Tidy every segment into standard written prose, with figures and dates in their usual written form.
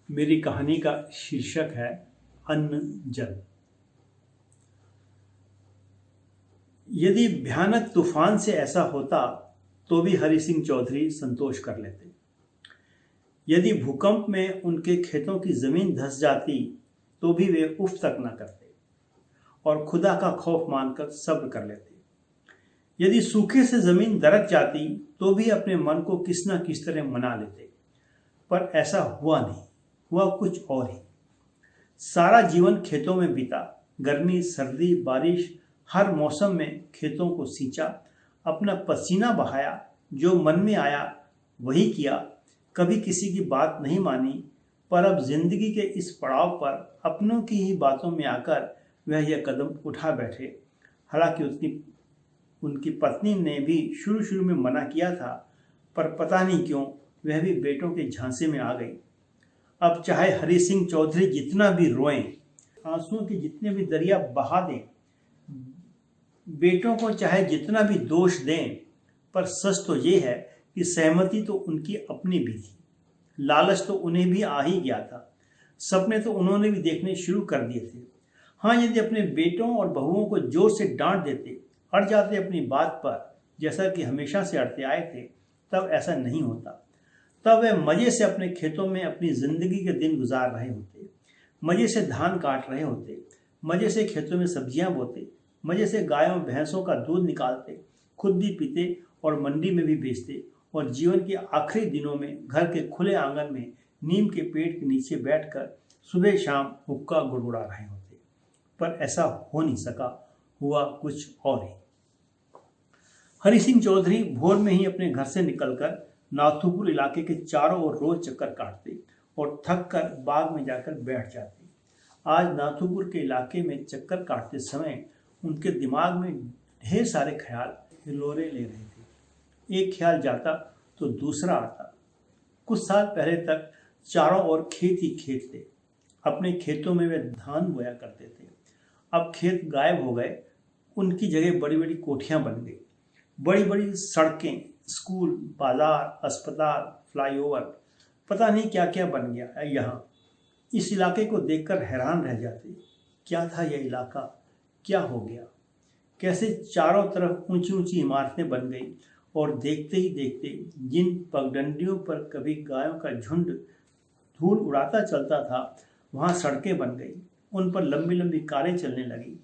मेरी कहानी का शीर्षक है अन्न जल। यदि भयानक तूफान से ऐसा होता तो भी हरि सिंह चौधरी संतोष कर लेते। यदि भूकंप में उनके खेतों की जमीन धंस जाती तो भी वे उफ तक न करते और खुदा का खौफ मानकर सब्र कर लेते। यदि सूखे से जमीन दरक जाती तो भी अपने मन को किस न किस तरह मना लेते। पर ऐसा हुआ नहीं, हुआ कुछ और ही। सारा जीवन खेतों में बीता। गर्मी, सर्दी, बारिश, हर मौसम में खेतों को सींचा, अपना पसीना बहाया, जो मन में आया वही किया, कभी किसी की बात नहीं मानी। पर अब जिंदगी के इस पड़ाव पर अपनों की ही बातों में आकर वह यह कदम उठा बैठे। हालांकि उनकी पत्नी ने भी शुरू में मना किया था, पर पता नहीं क्यों वह भी बेटों के झांसे में आ गई। अब चाहे हरि सिंह चौधरी जितना भी रोएं, आंसुओं के जितने भी दरिया बहा दें, बेटों को चाहे जितना भी दोष दें, पर सच तो ये है कि सहमति तो उनकी अपनी भी थी। लालच तो उन्हें भी आ ही गया था। सपने तो उन्होंने भी देखने शुरू कर दिए थे। हाँ, यदि अपने बेटों और बहुओं को जोर से डांट देते, अड़ जाते अपनी बात पर, जैसा कि हमेशा से अड़ते आए थे, तब ऐसा नहीं होता। तब वे मजे से अपने खेतों में अपनी जिंदगी के दिन गुजार रहे होते, मजे से धान काट रहे होते, मजे से खेतों में सब्जियां बोते, मजे से गायों भैंसों का दूध निकालते, खुद भी पीते और मंडी में भी बेचते, और जीवन के आखिरी दिनों में घर के खुले आंगन में नीम के पेड़ के नीचे बैठकर सुबह शाम हुक्का गुड़गुड़ा रहे होते। पर ऐसा हो नहीं सका, हुआ कुछ और ही। हरि सिंह चौधरी भोर में ही अपने घर से निकलकर नाथूपुर इलाके के चारों ओर रोज चक्कर काटते और थक कर बाग में जाकर बैठ जाते। आज नाथूपुर के इलाके में चक्कर काटते समय उनके दिमाग में ढेर सारे ख्याल हिलोरे ले रहे थे। एक ख्याल जाता तो दूसरा आता। कुछ साल पहले तक चारों ओर खेत ही खेत थे। अपने खेतों में वे धान बोया करते थे। अब खेत गायब हो गए, उनकी जगह बड़ी बड़ी कोठियां बन गई। बड़ी बड़ी सड़कें, स्कूल, बाजार, अस्पताल, फ्लाईओवर, पता नहीं क्या क्या बन गया है यहाँ। इस इलाके को देखकर हैरान रह जाते। क्या था यह इलाका, क्या हो गया? कैसे चारों तरफ ऊंची ऊंची इमारतें बन गई और देखते ही देखते जिन पगडंडियों पर कभी गायों का झुंड धूल उड़ाता चलता था, वहाँ सड़कें बन गई। उन पर लंबी लंबी कारें चलने लगी।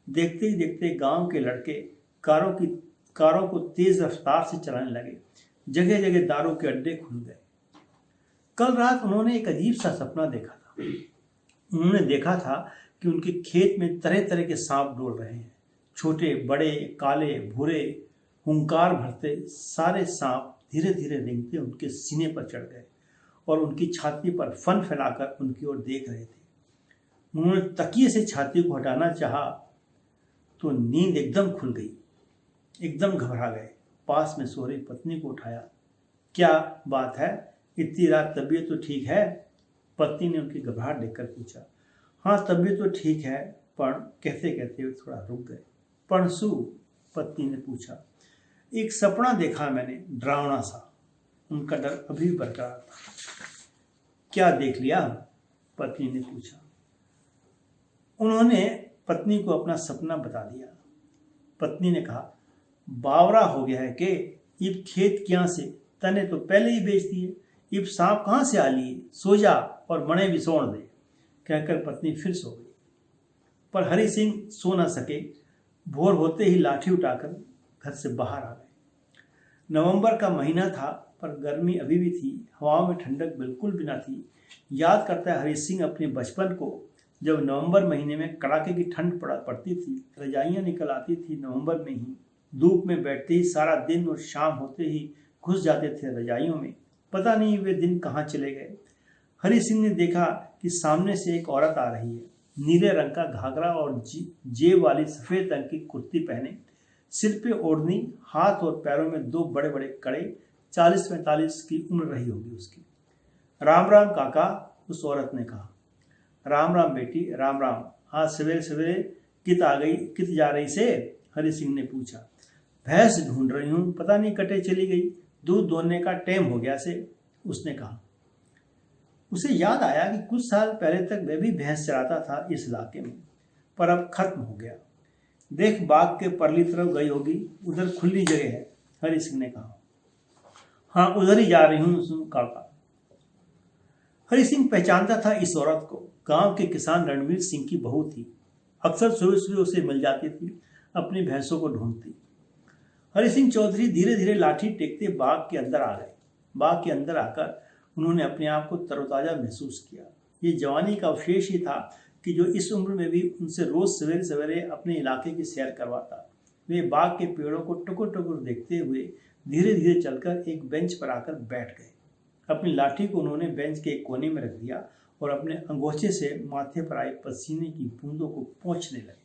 देखते ही देखते गांव के लड़के कारों को तेज रफ्तार से चलाने लगे। जगह जगह दारू के अड्डे खुल गए। कल रात उन्होंने एक अजीब सा सपना देखा था। उन्होंने देखा था कि उनके खेत में तरह तरह के सांप डोल रहे हैं। छोटे, बड़े, काले, भूरे, हुंकार भरते सारे सांप धीरे धीरे रेंगते उनके सीने पर चढ़ गए और उनकी छाती पर फन फैलाकर उनकी ओर देख रहे थे। उन्होंने तकिए से छाती को हटाना चाहा तो नींद एकदम खुल गई। एकदम घबरा गए। पास में सो रही पत्नी को उठाया। क्या बात है, इतनी रात तबीयत तो ठीक है? पत्नी ने उनकी घबराहट देखकर पूछा। हाँ, तबीयत तो ठीक है, पर कहते कहते हुए थोड़ा रुक गए। परसू? पत्नी ने पूछा। एक सपना देखा मैंने, डरावना सा। उनका डर अभी भी बरकरार था। क्या देख लिया? पत्नी ने पूछा। उन्होंने पत्नी को अपना सपना बता दिया। पत्नी ने कहा, बावरा हो गया है कि इब खेत क्या से, तने तो पहले ही बेच दिए, इब सांप कहाँ से आ लिए, सो जा और मणे भी सोड़ दे, कहकर पत्नी फिर सो गई। पर हरि सिंह सो न सके। भोर होते ही लाठी उठाकर घर से बाहर आ गए। नवंबर का महीना था, पर गर्मी अभी भी थी। हवाओं में ठंडक बिल्कुल भी न थी। याद करता है हरि सिंह अपने बचपन को, जब नवंबर महीने में कड़ाके की ठंड पड़ती थी। रजाइयाँ निकल आती थी नवंबर में ही। धूप में बैठते ही सारा दिन और शाम होते ही घुस जाते थे रजाइयों में। पता नहीं वे दिन कहाँ चले गए। हरि सिंह ने देखा कि सामने से एक औरत आ रही है। नीले रंग का घाघरा और जेब वाली सफ़ेद रंग की कुर्ती पहने, सिर पे ओढ़नी, हाथ और पैरों में दो बड़े बड़े कड़े। 40-45 की उम्र रही होगी उसकी। राम राम काका, उस औरत ने कहा। राम राम बेटी, राम राम। आज सवेरे सवेरे कित आ गई, कित जा रही से? हरि सिंह ने पूछा। भैंस ढूंढ रही हूँ, पता नहीं कटे चली गई, दूध दोहने का टाइम हो गया से, उसने कहा। उसे याद आया कि कुछ साल पहले तक वह भी भैंस चराता था इस इलाके में, पर अब खत्म हो गया। देख, बाग के परली तरफ गई होगी, उधर खुली जगह है, हरि सिंह ने कहा। हाँ, उधर ही जा रही हूँ काका। हरि सिंह पहचानता था इस औरत को। गांव के किसान रणवीर सिंह की बहू थी। अक्सर सुबह सुबह उसे मिल जाती थी, अपनी भैंसों को ढूंढती। हरि सिंह चौधरी धीरे धीरे लाठी टेकते बाग के अंदर आ गए। बाग के अंदर आकर उन्होंने अपने आप को तरोताजा महसूस किया। ये जवानी का अवशेष ही था कि जो इस उम्र में भी उनसे रोज सवेरे सवेरे अपने इलाके की सैर करवाता। वे बाग के पेड़ों को टुकुर टुकुर देखते हुए धीरे धीरे चलकर एक बेंच पर आकर बैठ गए। अपनी लाठी को उन्होंने बेंच के एक कोने में रख दिया और अपने अंगोछे से माथे पर आए पसीने की बूंदों को पोंछने लगे।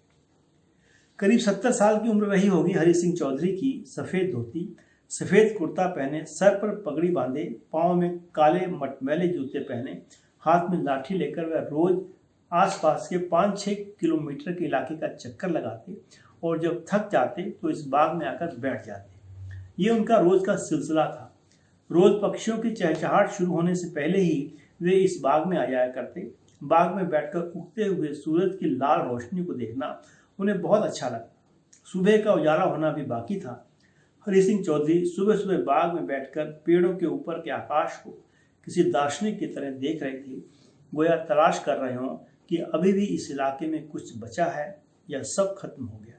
करीब 70 साल की उम्र रही होगी हरि सिंह चौधरी की। सफेद धोती, सफेद कुर्ता पहने, सर पर पगड़ी बांधे, पांव में काले मटमैले जूते पहने, हाथ में लाठी लेकर वह रोज आसपास के 5-6 किलोमीटर के इलाके का चक्कर लगाते और जब थक जाते तो इस बाग में आकर बैठ जाते। ये उनका रोज का सिलसिला था। रोज पक्षियों की चहचहाहट शुरू होने से पहले ही वे इस बाग में आ जाया करते। बाग में बैठकर उगते हुए सूरज की लाल रोशनी को देखना उन्हें बहुत अच्छा लगा। सुबह का उजाला होना भी बाकी था। हरि सिंह चौधरी सुबह सुबह बाग में बैठकर पेड़ों के ऊपर के आकाश को किसी दार्शनिक की तरह देख रहे थे, गोया तलाश कर रहे हों कि अभी भी इस इलाके में कुछ बचा है या सब खत्म हो गया।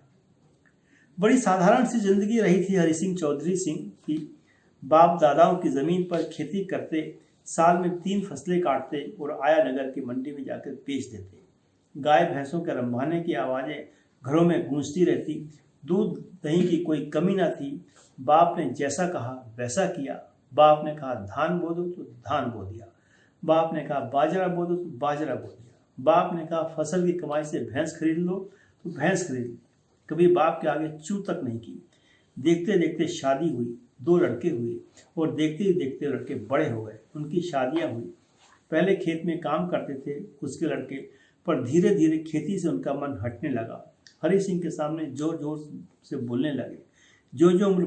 बड़ी साधारण सी जिंदगी रही थी हरि सिंह चौधरी सिंह की। बाप दादाओं की जमीन पर खेती करते, साल में 3 फसलें काटते और आया नगर की मंडी में जाकर बेच देते। गाय भैंसों के रंभाने की आवाज़ें घरों में गूंजती रहती। दूध दही की कोई कमी ना थी। बाप ने जैसा कहा वैसा किया। बाप ने कहा धान बो दो तो धान बो दिया। बाप ने कहा बाजरा बो दो तो बाजरा बो दिया। बाप ने कहा फसल की कमाई से भैंस खरीद लो तो भैंस खरीद ली। कभी बाप के आगे चू तक नहीं की। देखते देखते शादी हुई, 2 लड़के हुए और देखते ही देखते लड़के बड़े हो गए। उनकी शादियां हुई। पहले खेत में काम करते थे उसके लड़के, पर धीरे धीरे खेती से उनका मन हटने लगा। हरि सिंह के सामने जोर जोर से बोलने लगे। जो जो उम्र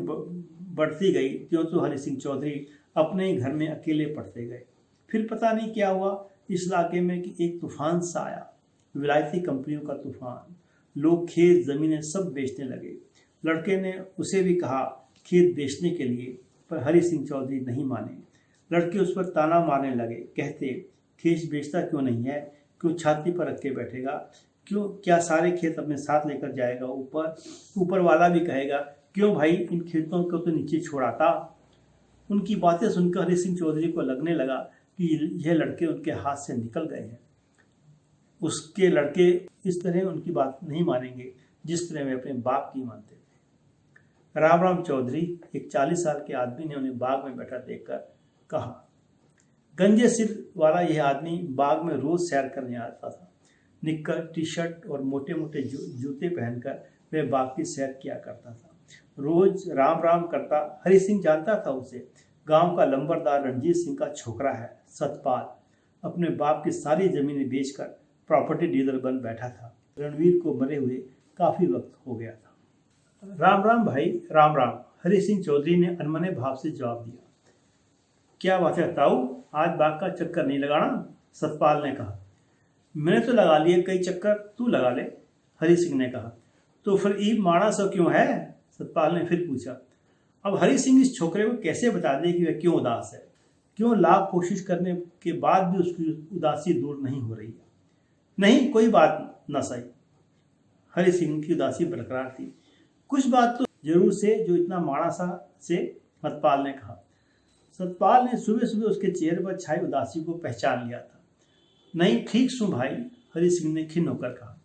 बढ़ती गई त्यों तो हरि सिंह चौधरी अपने ही घर में अकेले पड़ते गए। फिर पता नहीं क्या हुआ इस इलाके में कि एक तूफान सा आया, विलायती कंपनियों का तूफान। लोग खेत जमीनें सब बेचने लगे। लड़के ने उसे भी कहा खेत बेचने के लिए, पर हरि सिंह चौधरी नहीं माने। लड़के उस पर ताना मारने लगे, कहते खेत बेचता क्यों नहीं है, क्यों छाती पर रख के बैठेगा, क्यों क्या सारे खेत अपने साथ लेकर जाएगा, ऊपर वाला भी कहेगा क्यों भाई इन खेतों को तो नीचे छोड़ाता। उनकी बातें सुनकर हरि सिंह चौधरी को लगने लगा कि यह लड़के उनके हाथ से निकल गए हैं। उसके लड़के इस तरह उनकी बात नहीं मानेंगे जिस तरह वे अपने बाप की मानते थे। राम चौधरी, एक 40 साल के आदमी ने उन्हें बाग में बैठा देखकर कहा। गंजे सिर वाला यह आदमी बाग में रोज सैर करने आता था। निक्कर, टी शर्ट और मोटे मोटे जूते पहनकर वह बाग की सैर किया करता था। रोज राम राम करता। हरि सिंह जानता था उसे। गांव का लंबरदार रणजीत सिंह का छोकरा है सतपाल। अपने बाप की सारी जमीनें बेचकर प्रॉपर्टी डीलर बन बैठा था। रणवीर को मरे हुए काफी वक्त हो गया था। राम राम भाई, राम राम, हरि सिंह चौधरी ने अनमने भाव से जवाब दिया। क्या बात है ताऊ, आज बाग का चक्कर नहीं लगाना? सतपाल ने कहा। मैंने तो लगा लिए कई चक्कर, तू लगा ले, हरि सिंह ने कहा। तो फिर ईब माड़ा सा क्यों है? सतपाल ने फिर पूछा। अब हरि सिंह इस छोकरे को कैसे बता दे कि वह क्यों उदास है, क्यों लाख कोशिश करने के बाद भी उसकी उदासी दूर नहीं हो रही है। नहीं, कोई बात न सही। हरि सिंह की उदासी बरकरार थी। कुछ बात तो जरूर से जो इतना माड़ा सा से, सतपाल ने कहा। सतपाल ने सुबह सुबह उसके चेहरे पर छाई उदासी को पहचान लिया था। नहीं, ठीक सु भाई, हरि सिंह ने खिन्न होकर कहा।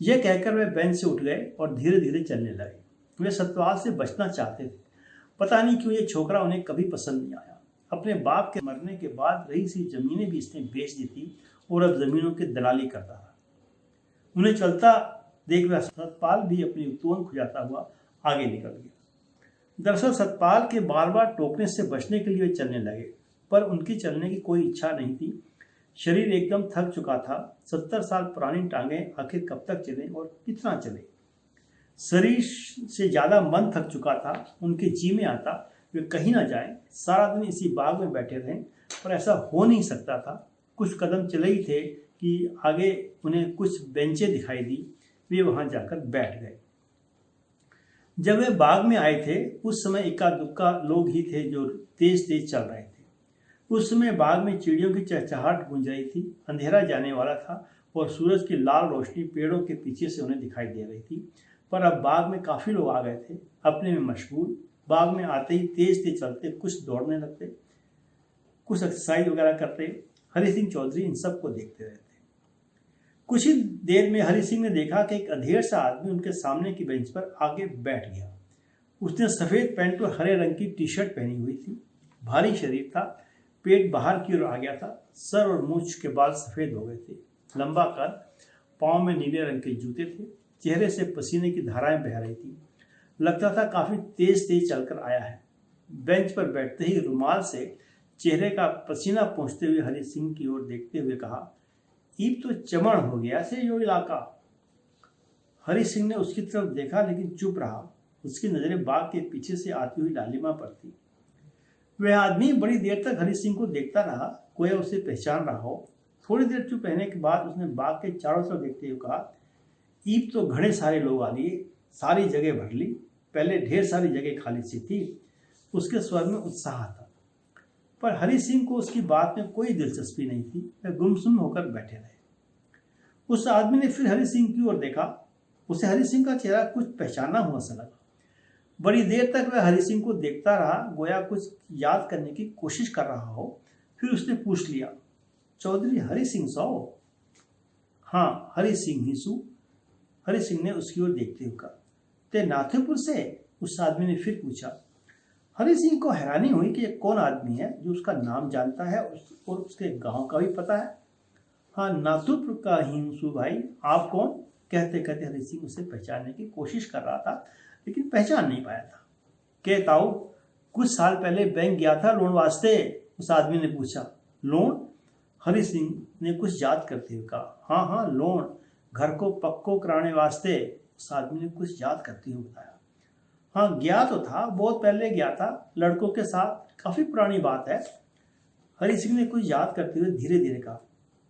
यह कहकर वे बेंच से उठ गए और धीरे धीरे चलने लगे। वे सतपाल से बचना चाहते थे। पता नहीं क्यों ये छोकरा उन्हें कभी पसंद नहीं आया। अपने बाप के मरने के बाद रही सी जमीनें भी इसने बेच दी थी और अब जमीनों की दलाली करता था। उन्हें चलता देख वह सतपाल भी अपनी उत्तोलन खुजाता हुआ आगे निकल गया। दरअसल सतपाल के बार बार टोकने से बचने के लिए वे चलने लगे, पर उनकी चलने की कोई इच्छा नहीं थी। शरीर एकदम थक चुका था। 70 साल पुरानी टांगें आखिर कब तक चले और कितना चले। शरीर से ज्यादा मन थक चुका था। उनके जी में आता वे कहीं ना जाएं, सारा दिन इसी बाग में बैठे रहें, पर ऐसा हो नहीं सकता था। कुछ कदम चले ही थे कि आगे उन्हें कुछ बेंचें दिखाई दी। वे वहां जाकर बैठ गए। जब वे बाग में आए थे उस समय इक्का दुक्का लोग ही थे जो तेज तेज चल रहे थे। उस समय बाग में चिड़ियों की चहचहाट गूंज रही थी। अंधेरा जाने वाला था और सूरज की लाल रोशनी पेड़ों के पीछे से उन्हें दिखाई दे रही थी। पर अब बाग में काफी लोग आ गए थे, अपने में मशगूल। बाग में आते ही तेज तेज चलते, कुछ दौड़ने लगते, कुछ एक्सरसाइज वगैरह करते। हरि सिंह चौधरी इन सब को देखते रहते। कुछ ही देर में हरि सिंह ने देखा कि एक अधेड़ सा आदमी उनके सामने की बेंच पर आगे बैठ गया। उसने सफेद पैंट और हरे रंग की टी शर्ट पहनी हुई थी। भारी शरीर था, पेट बाहर की ओर आ गया था, सर और मूंछ के बाल सफेद हो गए थे, लंबा कद, पांव में नीले रंग के जूते थे, चेहरे से पसीने की धाराएं बह रही थी। लगता था काफी तेज तेज चलकर आया है। बेंच पर बैठते ही रुमाल से चेहरे का पसीना पोंछते हुए हरि सिंह की ओर देखते हुए कहा, ईब तो चमन हो गया से यो इलाका। हरि सिंह ने उसकी तरफ देखा लेकिन चुप रहा। उसकी नजरें बाग के पीछे से आती हुई लालिमा पर थी। वह आदमी बड़ी देर तक हरि सिंह को देखता रहा, कोई उसे पहचान रहा हो। थोड़ी देर चुप रहने के बाद उसने बाग के चारों तरफ देखते हुए कहा, ईब तो घने सारे लोग आ लिए, सारी जगह भर ली। पहले ढेर सारी जगह खाली सी थी। उसके स्वर में उत्साह था, पर हरि सिंह को उसकी बात में कोई दिलचस्पी नहीं थी। वह गुमसुम होकर बैठे रहे। उस आदमी ने फिर हरि सिंह की ओर देखा। उसे हरि सिंह का चेहरा कुछ पहचाना हुआ सा लगा। बड़ी देर तक वह हरि सिंह को देखता रहा, गोया कुछ याद करने की कोशिश कर रहा हो। फिर उसने पूछ लिया, चौधरी हरि सिंह सो? हाँ, हरि सिंह ही सू। हरि सिंह ने उसकी ओर देखते हुए कहा, ते नाथेपुर से? उस आदमी ने फिर पूछा। हरि सिंह को हैरानी हुई कि यह कौन आदमी है जो उसका नाम जानता है और उसके गांव का भी पता है। हाँ, नाथुपुर का ही हूँ भाई, आप कौन? कहते कहते हरि सिंह उसे पहचानने की कोशिश कर रहा था लेकिन पहचान नहीं पाया था। कहताऊ, कुछ साल पहले बैंक गया था लोन वास्ते, उस आदमी ने पूछा। लोन? हरि सिंह ने कुछ याद करते हुए कहा, हाँ हाँ लोन, घर को पक्को कराने वास्ते, उस आदमी ने कुछ याद करते हुए बताया। हाँ, गया तो था, बहुत पहले गया था लड़कों के साथ, काफी पुरानी बात है। हरि सिंह ने कुछ याद करते हुए धीरे धीरे कहा,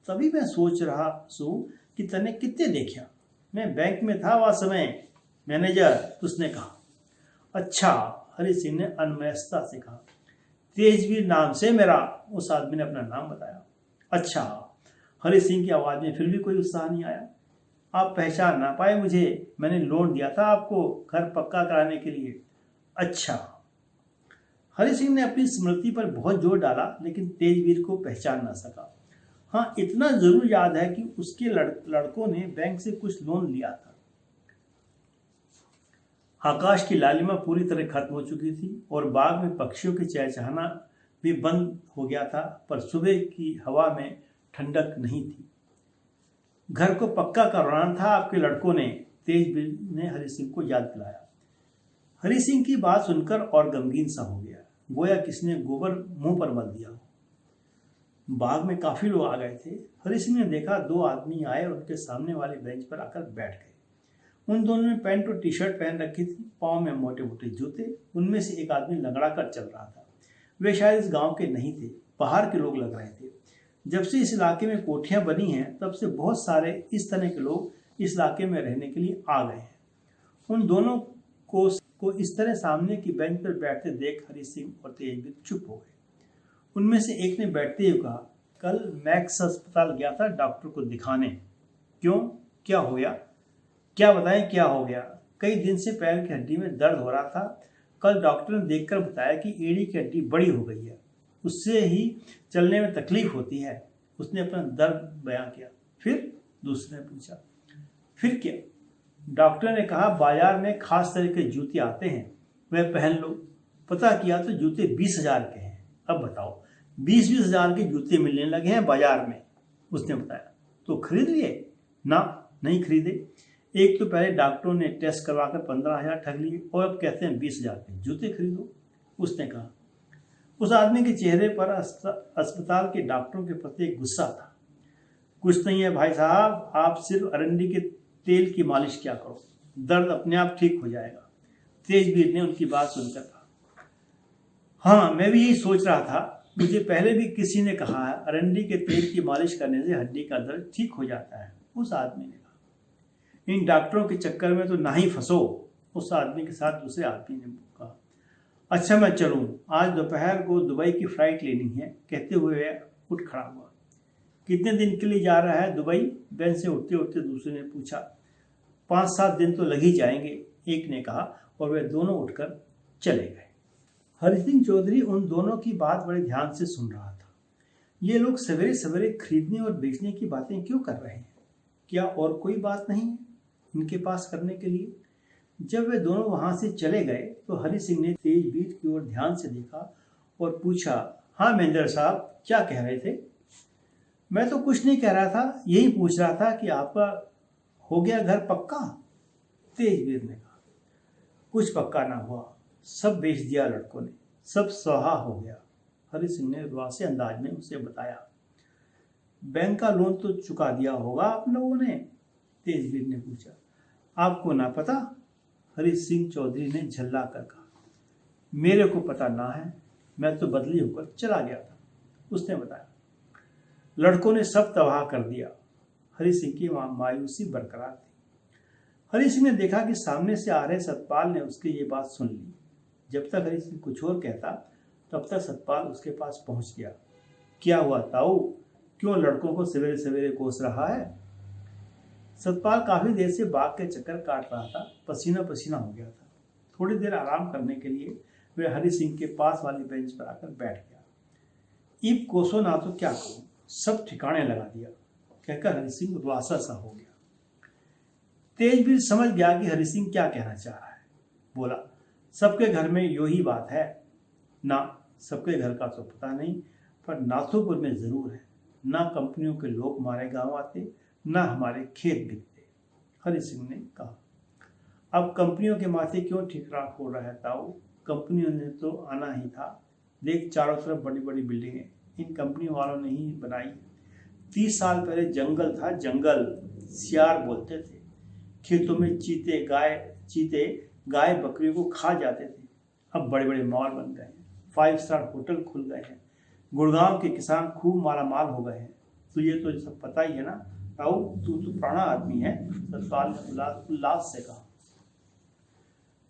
तभी मैं सोच रहा सू कि तने कितने देखा। मैं बैंक में था वह समय, मैनेजर, उसने कहा। अच्छा, हरि सिंह ने अनमयस्ता से कहा। तेजवीर नाम से मेरा, उस आदमी ने अपना नाम बताया। अच्छा, हरि सिंह की आवाज में फिर भी कोई उत्साह नहीं आया। आप पहचान ना पाए मुझे, मैंने लोन दिया था आपको घर पक्का कराने के लिए। अच्छा। हरि सिंह ने अपनी स्मृति पर बहुत जोर डाला लेकिन तेजवीर को पहचान ना सका। हाँ, इतना जरूर याद है कि उसके लड़कों ने बैंक से कुछ लोन लिया था। आकाश की लालिमा पूरी तरह खत्म हो चुकी थी और बाग में पक्षियों की चहचहाना भी बंद हो गया था, पर सुबह की हवा में ठंडक नहीं थी। घर को पक्का करवाना था आपके लड़कों ने, तेजवीर ने हरि सिंह को याद दिलाया। हरि सिंह की बात सुनकर और गमगीन सा हो गया, गोया किसने गोबर मुंह पर मल दिया हो। बाग में काफी लोग आ गए थे। हरि सिंह ने देखा, दो आदमी आए और उनके सामने वाले बेंच पर आकर बैठ गए। उन दोनों ने पैंट और टी शर्ट पहन रखी थी, पाँव में मोटे मोटे जूते। उनमें से एक आदमी लंगड़ा कर चल रहा था। वे शायद इस गांव के नहीं थे, बाहर के लोग लग रहे थे। जब से इस इलाके में कोठियां बनी हैं तब से बहुत सारे इस तरह के लोग इस इलाके में रहने के लिए आ गए हैं। उन दोनों को इस तरह सामने की बेंच पर बैठते देख हरि सिंह और तेजवीर चुप हो गए। उनमें से एक ने बैठते हुए कहा, कल मैक्स अस्पताल गया था डॉक्टर को दिखाने। क्यों, क्या हो गया? क्या बताएं क्या हो गया? कई दिन से पैर की हड्डी में दर्द हो रहा था। कल डॉक्टर ने देखकर बताया कि एड़ी की हड्डी बड़ी हो गई है, उससे ही चलने में तकलीफ होती है। उसने अपना दर्द बयां किया। फिर दूसरे ने पूछा, फिर क्या? डॉक्टर ने कहा, बाजार में खास तरह के जूते आते हैं, वह पहन लो। पता किया तो जूते 20,000 के हैं। अब बताओ, 20-20 हजार के जूते मिलने लगे हैं बाजार में, उसने बताया। तो खरीद लिए? ना, नहीं खरीदे। एक तो पहले डॉक्टरों ने टेस्ट करवाकर 15,000 ठग लिए और अब कहते हैं 20,000 के जूते खरीदो, उसने कहा। उस आदमी के चेहरे पर अस्पताल के डॉक्टरों के प्रति गुस्सा था। कुछ नहीं है भाई साहब, आप सिर्फ अरंडी के तेल की मालिश क्या करो, दर्द अपने आप ठीक हो जाएगा। तेजवीर ने उनकी बात सुनकर कहा, हाँ मैं भी यही सोच रहा था। मुझे पहले भी किसी ने कहा है अरंडी के तेल की मालिश करने से हड्डी का दर्द ठीक हो जाता है। उस आदमी ने कहा। इन डॉक्टरों के चक्कर में तो ना ही फंसो, उस आदमी के साथ दूसरे आदमी ने कहा। अच्छा मैं चलूँ, आज दोपहर को दुबई की फ्लाइट लेनी है, कहते हुए उठ खड़ा हुआ। कितने दिन के लिए जा रहा है दुबई? बेंच से उठते उठते दूसरे ने पूछा। 5-7 दिन तो लग ही जाएंगे, एक ने कहा, और वे दोनों उठकर चले गए। हरि सिंह चौधरी उन दोनों की बात बड़े ध्यान से सुन रहा था। ये लोग सवेरे सवेरे खरीदने और बेचने की बातें क्यों कर रहे हैं? क्या और कोई बात नहीं है इनके पास करने के लिए? जब वे दोनों वहां से चले गए तो हरि सिंह ने तेजवीर की ओर ध्यान से देखा और पूछा, हाँ महेंद्र साहब, क्या कह रहे थे? मैं तो कुछ नहीं कह रहा था, यही पूछ रहा था कि आपका हो गया घर पक्का? तेजवीर ने कहा। कुछ पक्का ना हुआ, सब बेच दिया लड़कों ने, सब स्वाहा हो गया। हरि सिंह ने उदासी अंदाज में उसे बताया। बैंक का लोन तो चुका दिया होगा आप लोगों ने? तेजवीर ने पूछा। आपको ना पता? हरि सिंह चौधरी ने झल्ला कर कहा। मेरे को पता ना है, मैं तो बदली होकर चला गया था, उसने बताया। लड़कों ने सब तबाह कर दिया। हरि सिंह की मायूसी बरकरार थी। हरि सिंह ने देखा कि सामने से आ रहे सतपाल ने उसकी ये बात सुन ली। जब तक हरि सिंह कुछ और कहता तब तक सतपाल उसके पास पहुंच गया। क्या हुआ ताऊ, क्यों लड़कों को सवेरे सवेरे कोस रहा है? सतपाल काफी देर से बाग के चक्कर काट रहा था, पसीना पसीना हो गया था। थोड़ी देर आराम करने के लिए वे हरि सिंह के पास वाली बेंच पर आकर बैठ गया। ईब कोसो ना तो क्या कहूं, सब ठिकाने लगा दिया, कहकर हरि सिंह उदासा सा हो गया। तेजवीर समझ गया कि हरि सिंह क्या कहना चाह रहा है। बोला, सबके घर में यो ही बात है ना? सबके घर का तो पता नहीं, पर नाथोपुर में जरूर है। ना कंपनियों के लोग हमारे गांव आते, ना हमारे खेत बिकते। हरि सिंह ने कहा। अब कंपनियों के माथे क्यों ठिकरा फोड़ रहा है ताऊ? कंपनियों ने तो आना ही था। देख चारों तरफ बड़ी बड़ी बिल्डिंगें इन कंपनी वालों ने ही बनाई। 30 साल पहले जंगल था, जंगल सियार बोलते थे। खेतों में चीते गाय बकरियों को खा जाते थे। अब बड़े बड़े मॉल बन गए हैं, 5 स्टार होटल खुल गए हैं, गुड़गांव के किसान खूब मालामाल हो गए हैं। तो ये तो सब पता ही है ना ताऊ, तू तो पुराना आदमी है, सतपाल ने उल्लास से कहा।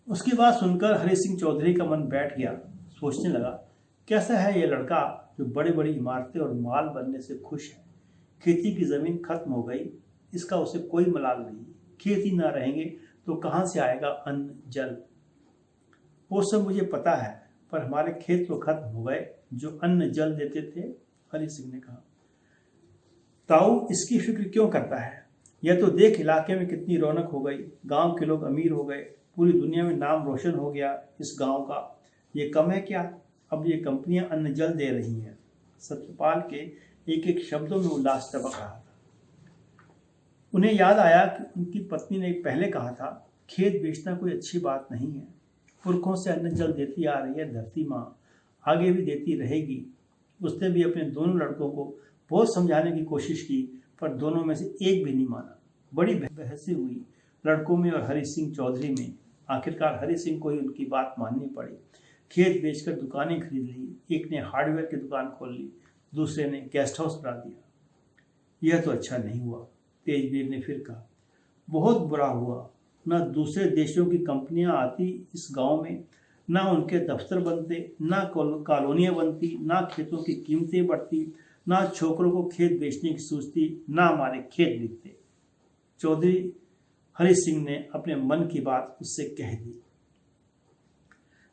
उसकी बात सुनकर हरि सिंह चौधरी का मन बैठ गया। सोचने लगा, कैसा है ये लड़का जो बड़ी बड़ी इमारतें और माल बनने से खुश है। खेती की जमीन खत्म हो गई, इसका उसे कोई मलाल नहीं। खेती ना रहेंगे तो कहाँ से आएगा अन्न जल? वो सब मुझे पता है, पर हमारे खेत तो खत्म हो गए जो अन्न जल देते थे। हरि सिंह ने कहा। ताऊ इसकी फिक्र क्यों करता है? यह तो देख, इलाके में कितनी रौनक हो गई, गांव के लोग अमीर हो गए, पूरी दुनिया में नाम रोशन हो गया इस गांव का। ये कम है क्या? अब ये कंपनियां अन्न जल दे रही हैं। सतपाल के एक एक शब्दों में उल्लास टपक रहा था। उन्हें याद आया कि उनकी पत्नी ने पहले कहा था, खेत बेचना कोई अच्छी बात नहीं है। पुरखों से अन्न जल देती आ रही है धरती माँ, आगे भी देती रहेगी। उसने भी अपने दोनों लड़कों को बहुत समझाने की कोशिश की, पर दोनों में से एक भी नहीं माना। बड़ी बहसी हुई लड़कों में और हरि सिंह चौधरी में। आखिरकार हरि सिंह को ही उनकी बात माननी पड़ी। खेत बेचकर दुकानें खरीद ली। एक ने हार्डवेयर की दुकान खोल ली, दूसरे ने गेस्ट हाउस बना दिया। यह तो अच्छा नहीं हुआ, तेजवीर ने फिर कहा। बहुत बुरा हुआ। न दूसरे देशों की कंपनियां आती इस गांव में, ना उनके दफ्तर बनते, ना कॉलोनियां बनती, ना खेतों की कीमतें बढ़ती, ना छोकरों को खेत बेचने की सूझती, ना हमारे खेत बिकते। चौधरी हरि सिंह ने अपने मन की बात उससे कह दी।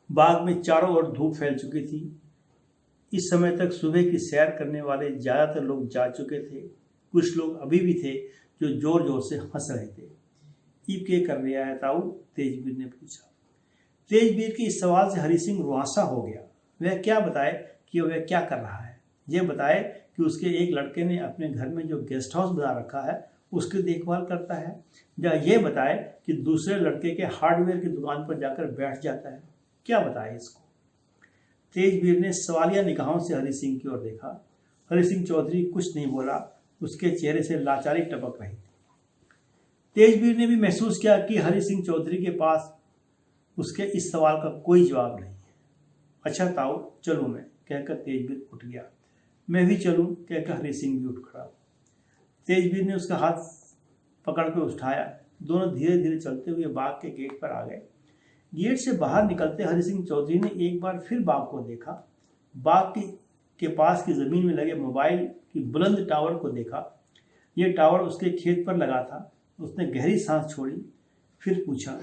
बाग में चारों ओर धूप फैल चुकी थी। इस समय तक सुबह की सैर करने वाले ज्यादातर लोग जा चुके थे। कुछ लोग अभी भी थे जो जोर जोर से हंस रहे थे। ईब के कर रहा है ताऊ? तेजवीर ने पूछा। तेजवीर के इस सवाल से हरि सिंह रुआंसा हो गया। वह क्या बताए कि वह क्या कर रहा है? यह बताए कि उसके एक लड़के ने अपने घर में जो गेस्ट हाउस बना रखा है उसकी देखभाल करता है, या यह बताए कि दूसरे लड़के के हार्डवेयर की दुकान पर जाकर बैठ जाता है? क्या बताए इसको? तेजवीर ने सवालिया निगाहों से हरि सिंह की ओर देखा। हरि सिंह चौधरी कुछ नहीं बोला। उसके चेहरे से लाचारी टपक रही थी। तेजवीर ने भी महसूस किया कि हरि सिंह चौधरी के पास उसके इस सवाल का कोई जवाब नहीं है। अच्छा ताऊ चलो, मैं कहकर तेजवीर उठ गया। मैं भी चलूं कहकर हरि सिंह भी उठ खड़ा। तेजवीर ने उसका हाथ पकड़ कर उठाया। दोनों धीरे धीरे चलते हुए बाग के गेट पर आ गए। गेट से बाहर निकलते हरि सिंह चौधरी ने एक बार फिर बाग को देखा। बाग के पास की जमीन में लगे मोबाइल की बुलंद टावर को देखा। यह टावर उसके खेत पर लगा था। उसने गहरी सांस छोड़ी, फिर पूछा,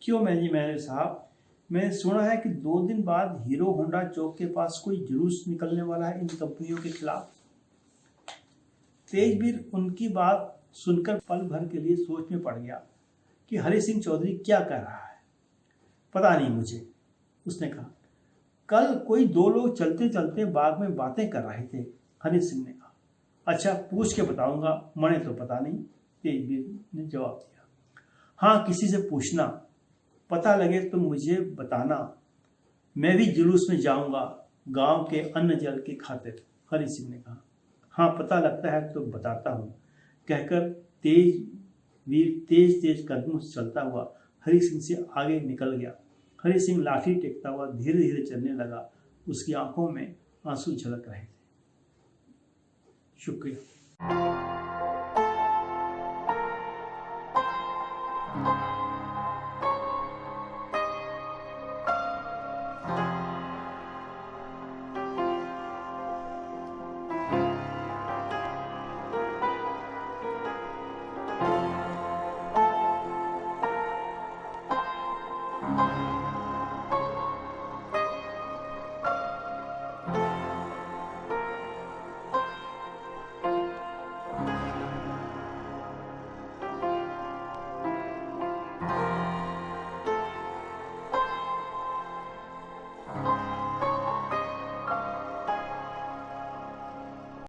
क्यों मैनेजर साहब, मैंने सुना है कि 2 दिन बाद हीरो होंडा चौक के पास कोई जुलूस निकलने वाला है इन कंपनियों के खिलाफ। तेजवीर उनकी बात सुनकर पल भर के लिए सोच में पड़ गया कि हरि सिंह चौधरी क्या कर रहा है। पता नहीं मुझे, उसने कहा। कल कोई 2 लोग चलते चलते बाग में बातें कर रहे थे, हरि सिंह ने कहा। अच्छा, पूछ के बताऊंगा, मने तो पता नहीं, तेजवीर ने जवाब दिया। हाँ, किसी से पूछना, पता लगे तो मुझे बताना। मैं भी जुलूस में जाऊंगा गांव के अन्न जल की खातिर, हरि सिंह ने कहा। हाँ, पता लगता है तो बताता हूँ, कहकर तेज तेज कदमों से चलता हुआ हरि सिंह से आगे निकल गया। हरि सिंह लाठी टेकता हुआ धीरे धीरे चलने लगा। उसकी आंखों में आंसू झलक रहे थे। शुक्रिया।